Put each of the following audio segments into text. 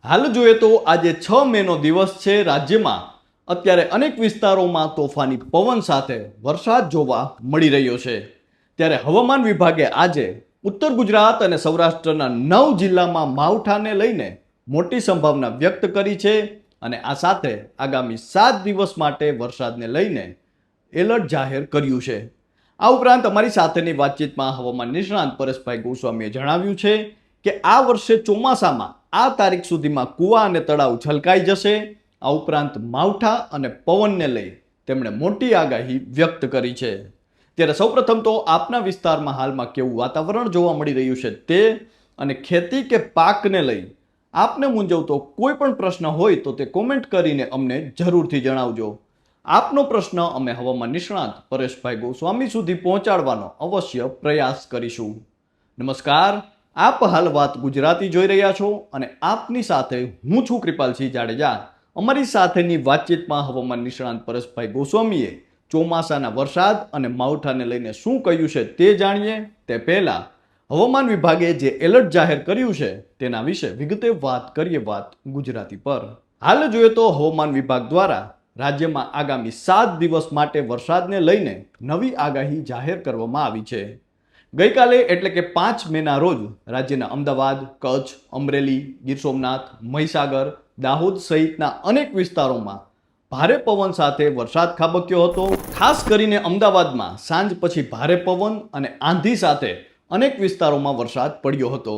હાલ જોઈએ તો આજે 6 મેનો દિવસ છે. રાજ્યમાં અત્યારે અનેક વિસ્તારોમાં તોફાની પવન સાથે વરસાદ જોવા મળી રહ્યો છે. ત્યારે હવામાન વિભાગે આજે ઉત્તર ગુજરાત અને સૌરાષ્ટ્રના 9 જિલ્લામાં માવઠાને લઈને મોટી સંભાવના વ્યક્ત કરી છે અને આ સાથે આગામી 7 દિવસ માટે વરસાદને લઈને એલર્ટ જાહેર કર્યું છે. આ ઉપરાંત અમારી સાથેની વાતચીતમાં હવામાન નિષ્ણાંત પરેશભાઈ ગોસ્વામીએ જણાવ્યું છે કે આ વર્ષે ચોમાસામાં આ તારીખ સુધીમાં કુવા અને તળાવ છલકાઈ જશે. આ ઉપરાંત માવઠા અને પવનને લઈ તેમણે મોટી આગાહી વ્યક્ત કરી છે. ત્યારે સૌપ્રથમ તો આપના વિસ્તારમાં હાલમાં કેવું વાતાવરણ જોવા મળી રહ્યું છે તે અને ખેતી કે પાકને લઈ આપને મૂંઝવતો કોઈ પણ પ્રશ્ન હોય તો તે કોમેન્ટ કરીને અમને જરૂરથી જણાવજો. આપનો પ્રશ્ન અમે હવામાન નિષ્ણાંત પરેશભાઈ ગોસ્વામી સુધી પહોંચાડવાનો અવશ્ય પ્રયાસ કરીશું. નમસ્કાર, આપ હાલ વાત ગુજરાતી જોઈ રહ્યા છો અને આપની સાથે હું છું કૃપાલસિંહ જાડેજા. અમારી સાથેની વાતચીતમાં હવામાન નિષ્ણાંત પરેશભાઈ ગોસ્વામીએ ચોમાસાના વરસાદ અને માવઠાને લઈને શું કહ્યું છે તે જાણીએ તે પહેલા હવામાન વિભાગે જે એલર્ટ જાહેર કર્યું છે તેના વિશે વિગતે વાત કરીએ. વાત ગુજરાતી પર હાલ જોઈએ તો હવામાન વિભાગ દ્વારા રાજ્યમાં આગામી 7 દિવસ માટે વરસાદને લઈને નવી આગાહી જાહેર કરવામાં આવી છે. ગઈકાલે એટલે કે 5 મેના રોજ રાજ્યના અમદાવાદ, કચ્છ, અમરેલી, ગીર સોમનાથ, મહીસાગર, દાહોદ સહિતના અનેક વિસ્તારોમાં ભારે પવન સાથે વરસાદ ખાબક્યો હતો. ખાસ કરીને અમદાવાદમાં સાંજ પછી ભારે પવન અને આંધી સાથે અનેક વિસ્તારોમાં વરસાદ પડ્યો હતો.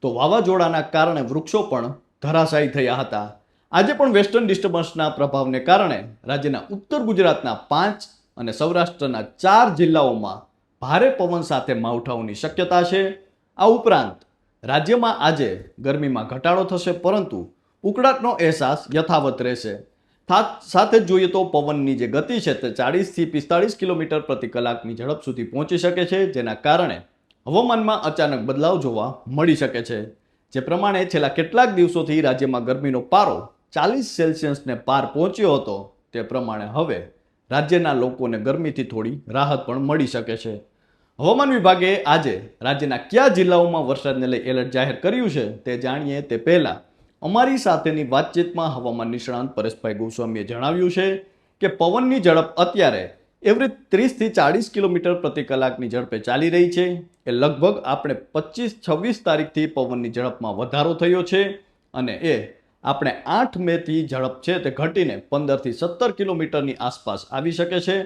તો વાવાઝોડાના કારણે વૃક્ષો પણ ધરાશાયી થયા હતા. આજે પણ વેસ્ટર્ન ડિસ્ટર્બન્સના પ્રભાવને કારણે રાજ્યના ઉત્તર ગુજરાતના 5 અને સૌરાષ્ટ્રના 4 જિલ્લાઓમાં ભારે પવન સાથે માવઠાઓની શક્યતા છે. આ ઉપરાંત રાજ્યમાં આજે ગરમીમાં ઘટાડો થશે પરંતુ ઉકળાટનો અહેસાસ યથાવત રહેશે. સાથે જ જોઈએ તો પવનની જે ગતિ છે તે 40થી 45 કિલોમીટર પ્રતિ કલાકની ઝડપ સુધી પહોંચી શકે છે, જેના કારણે હવામાનમાં અચાનક બદલાવ જોવા મળી શકે છે. જે પ્રમાણે છેલ્લા કેટલાક દિવસોથી રાજ્યમાં ગરમીનો પારો 40 સેલ્સિયસને પાર પહોંચ્યો હતો તે પ્રમાણે હવે રાજ્યના લોકોને ગરમીથી થોડી રાહત પણ મળી શકે છે. હવામાન વિભાગે આજે રાજ્યના કયા જિલ્લાઓમાં વરસાદને લઈ એલર્ટ જાહેર કર્યું છે તે જાણીએ તે પહેલા અમારી સાથેની વાતચીતમાં હવામાન નિષ્ણાંત પરેશભાઈ ગોસ્વામીએ જણાવ્યું છે કે પવનની ઝડપ અત્યારે એવરેજ 30થી 40 કિલોમીટર પ્રતિ કલાકની ઝડપે ચાલી રહી છે. એ લગભગ આપણે 25-26 તારીખથી પવનની ઝડપમાં વધારો થયો છે અને એ આપણે 8 મેથી ઝડપ છે તે ઘટીને 15થી 17 કિલોમીટરની આસપાસ આવી શકે છે.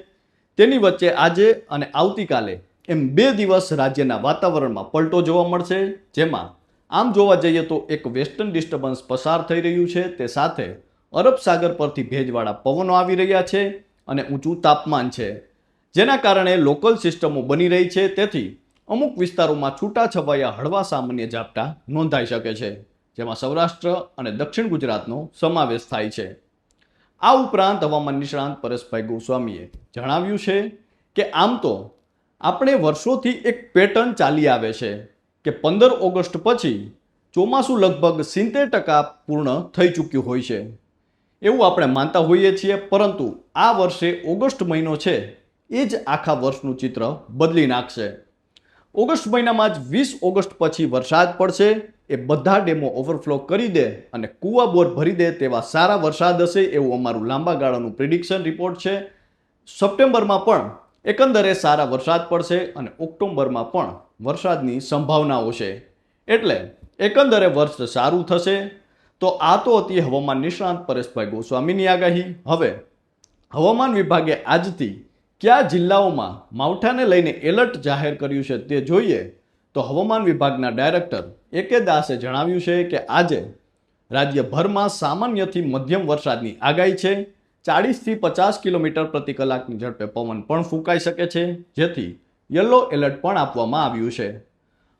તેની વચ્ચે આજે અને આવતીકાલે એમ 2 દિવસ રાજ્યના વાતાવરણમાં પલટો જોવા મળશે. જેમાં આમ જોવા જઈએ તો એક વેસ્ટર્ન ડિસ્ટર્બન્સ પસાર થઈ રહ્યું છે, તે સાથે અરબ સાગર પરથી ભેજવાળા પવનો આવી રહ્યા છે અને ઊંચું તાપમાન છે, જેના કારણે લોકલ સિસ્ટમો બની રહી છે. તેથી અમુક વિસ્તારોમાં છૂટાછવાયા હળવા સામાન્ય ઝાપટા નોંધાઈ શકે છે, જેમાં સૌરાષ્ટ્ર અને દક્ષિણ ગુજરાતનો સમાવેશ થાય છે. આ ઉપરાંત હવામાન નિષ્ણાંત પરેશભાઈ ગોસ્વામીએ જણાવ્યું છે કે આમ તો આપણે વર્ષોથી એક પેટર્ન ચાલી આવે છે કે 15 ઓગસ્ટ પછી ચોમાસું લગભગ 70% પૂર્ણ થઈ ચૂક્યું હોય છે એવું આપણે માનતા હોઈએ છીએ, પરંતુ આ વર્ષે ઓગસ્ટ મહિનો છે એ જ આખા વર્ષનું ચિત્ર બદલી નાખશે. ઓગસ્ટ મહિનામાં જ 20 ઓગસ્ટ પછી વરસાદ પડશે. એ બધા ડેમો ઓવરફ્લો કરી દે અને કૂવા બોર ભરી દે તેવા સારા વરસાદ હશે એવું અમારું લાંબા ગાળાનું પ્રિડિક્શન રિપોર્ટ છે. સપ્ટેમ્બરમાં પણ એકંદરે સારા વરસાદ પડશે અને ઓક્ટોબરમાં પણ વરસાદની સંભાવનાઓ છે. એટલે એકંદરે વર્ષ સારું થશે. તો આ તો હતી હવામાન નિષ્ણાંત પરેશભાઈ ગોસ્વામીની આગાહી. હવે હવામાન વિભાગે આજથી કયા જિલ્લાઓમાં માવઠાને લઈને એલર્ટ જાહેર કર્યું છે તે જોઈએ તો હવામાન વિભાગના ડાયરેક્ટર એ.કે. દાસે જણાવ્યું છે કે આજે રાજ્યભરમાં સામાન્યથી મધ્યમ વરસાદની આગાહી છે. 40થી 50 કિલોમીટર પ્રતિ કલાકની ઝડપે પવન પણ ફૂંકાઈ શકે છે, જેથી યલો એલર્ટ પણ આપવામાં આવ્યું છે.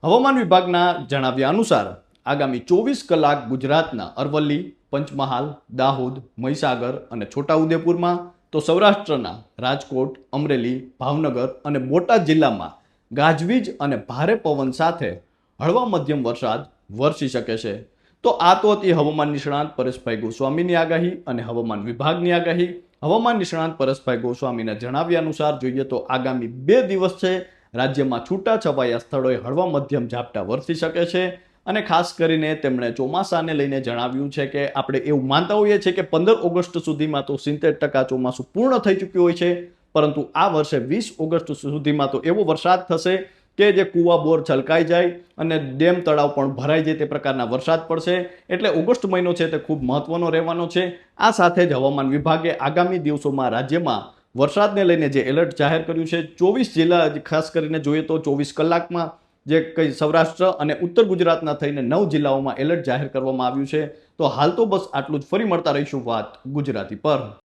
હવામાન વિભાગના જણાવ્યા અનુસાર આગામી 24 કલાક ગુજરાતના અરવલ્લી, પંચમહાલ, દાહોદ, મહીસાગર અને છોટાઉદેપુરમાં, તો સૌરાષ્ટ્રના રાજકોટ, અમરેલી, ભાવનગર અને બોટાદ જિલ્લામાં ગાજવીજ અને ભારે પવન સાથે હળવા મધ્યમ વરસાદ વરસી શકે છે. તો આ તો હતી હવામાન નિષ્ણાંત પરેશભાઈ ગોસ્વામીની આગાહી અને હવામાન વિભાગની આગાહી. હવામાન નિષ્ણાંત પરેશભાઈ ગોસ્વામીના જણાવ્યા અનુસાર જોઈએ તો આગામી 2 દિવસ છે રાજ્યમાં છૂટાછવાયા સ્થળોએ હળવા મધ્યમ ઝાપટા વરસી શકે છે અને ખાસ કરીને તેમણે ચોમાસાને લઈને જણાવ્યું છે કે આપણે એવું માનતા હોઈએ છીએ કે 15 ઓગસ્ટ સુધીમાં તો 70% ચોમાસું પૂર્ણ થઈ ચૂક્યું હોય છે, પરંતુ આ વર્ષે 20 ઓગસ્ટ સુધીમાં તો એવો વરસાદ થશે કે જે કૂવા બોર છલકાઈ જાય અને ડેમ તળાવ પણ ભરાઈ જાય તે પ્રકારના વરસાદ પડશે. એટલે ઓગસ્ટ મહિનો છે તે ખૂબ મહત્વનો રહેવાનો છે. આ સાથે જ હવામાન વિભાગે આગામી દિવસોમાં રાજ્યમાં વરસાદને લઈને જે એલર્ટ જાહેર કર્યું છે, 24 જિલ્લા ખાસ કરીને જોઈએ તો 24 કલાકમાં જે કઈ સૌરાષ્ટ્ર અને ઉત્તર ગુજરાતના થઈને 9 જિલ્લાઓમાં એલર્ટ જાહેર કરવામાં આવ્યું છે. તો હાલ તો બસ આટલું જ. ફરી મળતા રહીશું વાત ગુજરાતી પર.